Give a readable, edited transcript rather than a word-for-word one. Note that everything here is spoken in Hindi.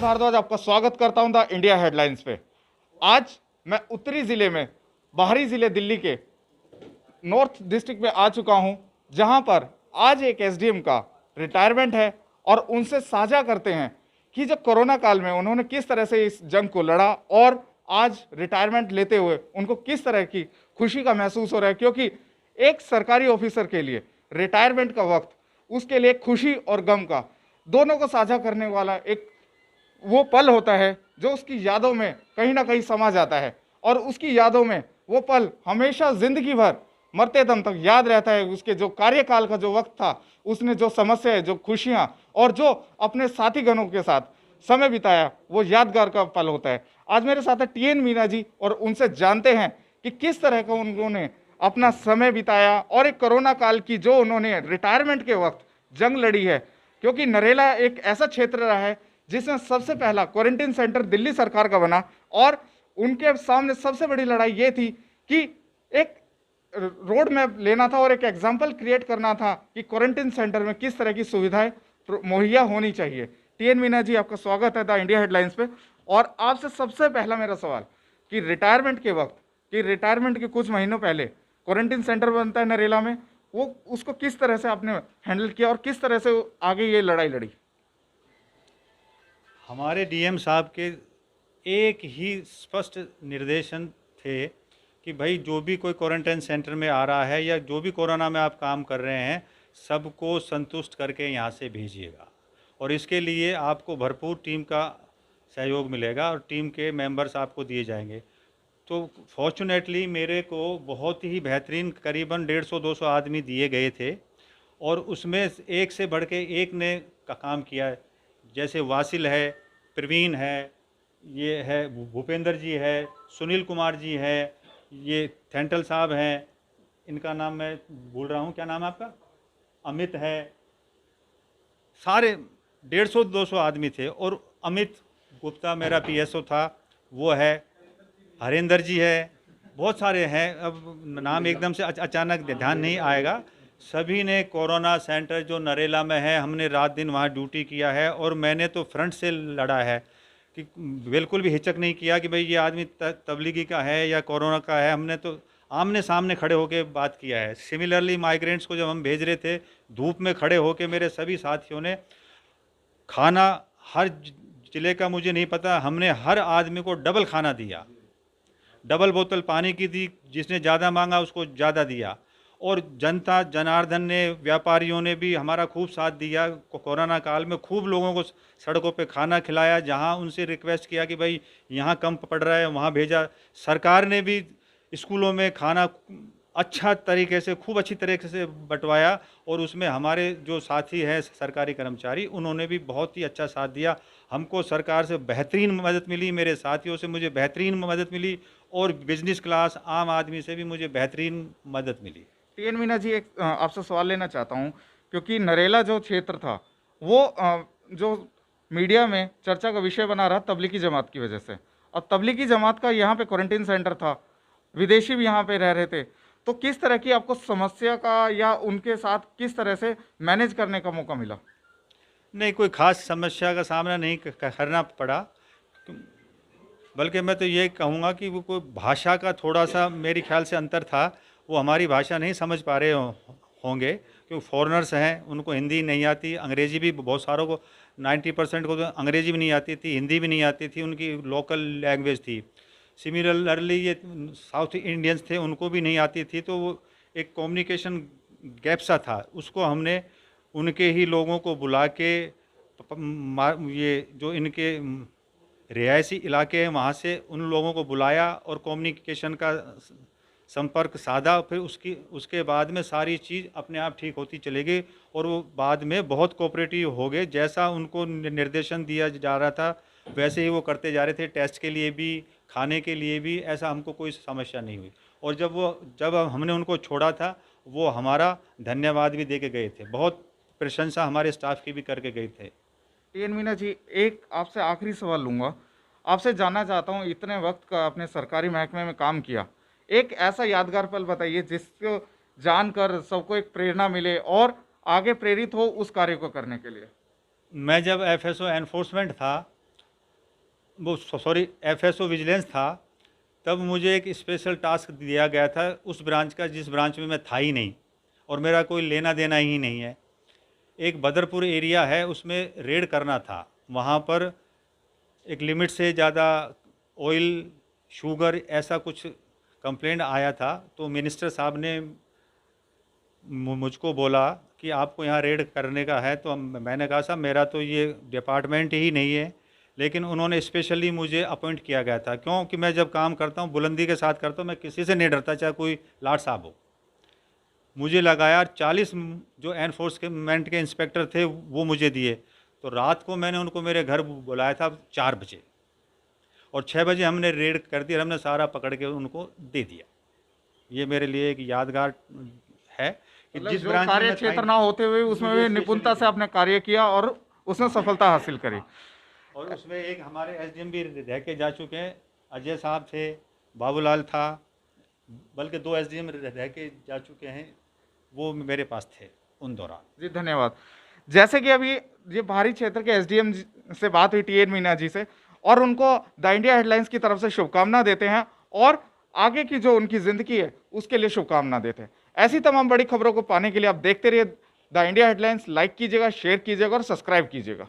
भारद्वाज आपका स्वागत करता हूं द इंडिया हेडलाइंस पे। आज मैं उत्तरी जिले में, बाहरी जिले दिल्ली के नॉर्थ डिस्ट्रिक्ट में आ चुका हूं, जहां पर आज एक एसडीएम का रिटायरमेंट है और उनसे साझा करते हैं कि जब कोरोना काल में उन्होंने किस तरह से इस जंग को लड़ा और आज रिटायरमेंट लेते हुए उनको किस तरह की खुशी का महसूस हो रहा है, क्योंकि एक सरकारी ऑफिसर के लिए रिटायरमेंट का वक्त उसके लिए खुशी और गम का दोनों को साझा करने वाला एक वो पल होता है जो उसकी यादों में कहीं ना कहीं समा जाता है और उसकी यादों में वो पल हमेशा जिंदगी भर मरते दम तक याद रहता है। उसके जो कार्यकाल का जो वक्त था, उसने जो समस्याएं, जो खुशियां और जो अपने साथी गणों के साथ समय बिताया, वो यादगार का पल होता है। आज मेरे साथ है टीएन मीना जी और उनसे जानते हैं कि किस तरह का उन्होंने अपना समय बिताया और एक कोरोना काल की जो उन्होंने रिटायरमेंट के वक्त जंग लड़ी है, क्योंकि नरेला एक ऐसा क्षेत्र रहा है जिसमें सबसे पहला क्वारंटीन सेंटर दिल्ली सरकार का बना और उनके सामने सबसे बड़ी लड़ाई ये थी कि एक रोड मैप लेना था और एक एग्जाम्पल क्रिएट करना था कि क्वारंटीन सेंटर में किस तरह की सुविधाएं मुहैया होनी चाहिए। टीएन मीना जी, आपका स्वागत है द इंडिया हेडलाइंस पे। और आपसे सबसे पहला मेरा सवाल कि रिटायरमेंट के वक्त, कि रिटायरमेंट के कुछ महीनों पहले क्वारंटीन सेंटर बनता है नरेला में, वो उसको किस तरह से आपने हैंडल किया और किस तरह से आगे ये लड़ाई लड़ी? हमारे डीएम साहब के एक ही स्पष्ट निर्देशन थे कि भाई जो भी कोई क्वारंटाइन सेंटर में आ रहा है या जो भी कोरोना में आप काम कर रहे हैं, सबको संतुष्ट करके यहाँ से भेजिएगा और इसके लिए आपको भरपूर टीम का सहयोग मिलेगा और टीम के मेंबर्स आपको दिए जाएंगे। तो फॉर्चुनेटली मेरे को बहुत ही बेहतरीन करीबन 150-200 आदमी दिए गए थे और उसमें एक से बढ़ के एक ने का काम किया है। जैसे वासिल है, प्रवीण है, ये है भूपेंद्र जी है, सुनील कुमार जी है, ये थेंटल साहब हैं, इनका नाम मैं भूल रहा हूँ, क्या नाम है आपका? अमित है। सारे 150-200 आदमी थे और अमित गुप्ता मेरा पीएसओ था, वो है, हरेंद्र जी है, बहुत सारे हैं, अब नाम एकदम से अचानक ध्यान नहीं आएगा। सभी ने कोरोना सेंटर जो नरेला में है, हमने रात दिन वहाँ ड्यूटी किया है और मैंने तो फ्रंट से लड़ा है कि बिल्कुल भी हिचक नहीं किया कि भाई ये आदमी तबलीगी का है या कोरोना का है। हमने तो आमने सामने खड़े होकर बात किया है। सिमिलरली माइग्रेंट्स को जब हम भेज रहे थे, धूप में खड़े होकर मेरे सभी साथियों ने खाना, हर ज़िले का मुझे नहीं पता, हमने हर आदमी को डबल खाना दिया, डबल बोतल पानी की दी, जिसने ज़्यादा मांगा उसको ज़्यादा दिया। और जनता जनार्दन ने, व्यापारियों ने भी हमारा खूब साथ दिया। कोरोना काल में खूब लोगों को सड़कों पे खाना खिलाया, जहां उनसे रिक्वेस्ट किया कि भाई यहाँ कम पड़ रहा है वहाँ भेजा। सरकार ने भी स्कूलों में खाना अच्छा तरीके से, खूब अच्छी तरीके से बंटवाया और उसमें हमारे जो साथी हैं सरकारी कर्मचारी, उन्होंने भी बहुत ही अच्छा साथ दिया। हमको सरकार से बेहतरीन मदद मिली, मेरे साथियों से मुझे बेहतरीन मदद मिली और बिजनेस क्लास आम आदमी से भी मुझे बेहतरीन मदद मिली। टीएन मीना जी, एक आपसे सवाल लेना चाहता हूँ, क्योंकि नरेला जो क्षेत्र था वो जो मीडिया में चर्चा का विषय बना रहा तबलीगी जमात की वजह से, और तबलीगी जमात का यहाँ पे क्वारंटीन सेंटर था, विदेशी भी यहाँ पे रह रहे थे, तो किस तरह की आपको समस्या का या उनके साथ किस तरह से मैनेज करने का मौका मिला? नहीं, कोई ख़ास समस्या का सामना नहीं करना पड़ा, बल्कि मैं तो ये कहूँगा कि वो कोई भाषा का थोड़ा सा मेरे ख्याल से अंतर था। वो हमारी भाषा नहीं समझ पा रहे होंगे क्योंकि फॉरेनर्स हैं, उनको हिंदी नहीं आती, अंग्रेज़ी भी बहुत सारों को 90% को तो अंग्रेज़ी भी नहीं आती थी, हिंदी भी नहीं आती थी, उनकी लोकल लैंग्वेज थी। सिमिलरली ये साउथ इंडियंस थे, उनको भी नहीं आती थी, तो वो एक कम्युनिकेशन गैप सा था। उसको हमने उनके ही लोगों को बुला के ये जो इनके रिहायशी इलाके हैं वहाँ से उन लोगों को बुलाया और कम्युनिकेशन का संपर्क साधा। फिर उसके बाद में सारी चीज़ अपने आप ठीक होती चली गई और वो बाद में बहुत कोऑपरेटिव हो गए। जैसा उनको निर्देशन दिया जा रहा था वैसे ही वो करते जा रहे थे। टेस्ट के लिए भी, खाने के लिए भी, ऐसा हमको कोई समस्या नहीं हुई। और जब हमने उनको छोड़ा था, वो हमारा धन्यवाद भी दे के गए थे, बहुत प्रशंसा हमारे स्टाफ की भी करके गए थे। टीएन मीना जी, एक आपसे आखिरी सवाल लूँगा, आपसे जानना चाहता हूँ, इतने वक्त का आपने सरकारी महकमे में काम किया, एक ऐसा यादगार पल बताइए जिसको जानकर सबको एक प्रेरणा मिले और आगे प्रेरित हो उस कार्य को करने के लिए। मैं जब एफएसओ एनफोर्समेंट था वो सॉरी एफएसओ विजिलेंस था, तब मुझे एक स्पेशल टास्क दिया गया था उस ब्रांच का जिस ब्रांच में मैं था ही नहीं और मेरा कोई लेना देना ही नहीं है। एक बदरपुर एरिया है, उसमें रेड करना था। वहाँ पर एक लिमिट से ज़्यादा ऑयल, शुगर ऐसा कुछ कंप्लेंट आया था, तो मिनिस्टर साहब ने मुझको बोला कि आपको यहाँ रेड करने का है। तो मैंने कहा साहब मेरा तो ये डिपार्टमेंट ही नहीं है, लेकिन उन्होंने स्पेशली मुझे अपॉइंट किया गया था, क्योंकि मैं जब काम करता हूँ बुलंदी के साथ करता हूँ, मैं किसी से नहीं डरता, चाहे कोई लाट साहब हो। मुझे लगा यार 40 जो एनफोर्समेंट के इंस्पेक्टर थे वो मुझे दिए, तो रात को मैंने उनको मेरे घर बुलाया था 4 बजे और 6 बजे हमने रेड कर दी और हमने सारा पकड़ के उनको दे दिया। ये मेरे लिए एक यादगार है कि मतलब जिस जो ब्रांच कार्य में क्षेत्र ना होते हुए उसमें मुझे भी निपुणता से आपने कार्य किया और उसमें सफलता हासिल करी। और उसमें एक हमारे एसडीएम भी रह के जा चुके हैं, अजय साहब थे, बाबूलाल था, बल्कि 2 एसडीएम रह के जा चुके हैं, वो मेरे पास थे उन दौरान। जी धन्यवाद। जैसे कि अभी ये बाहरी क्षेत्र के एसडीएम से बात हुई टीएन मीना जी से, और उनको द इंडिया हेडलाइंस की तरफ से शुभकामना देते हैं और आगे की जो उनकी जिंदगी है उसके लिए शुभकामना देते हैं। ऐसी तमाम बड़ी खबरों को पाने के लिए आप देखते रहिए द इंडिया हेडलाइंस। लाइक कीजिएगा, शेयर कीजिएगा और सब्सक्राइब कीजिएगा।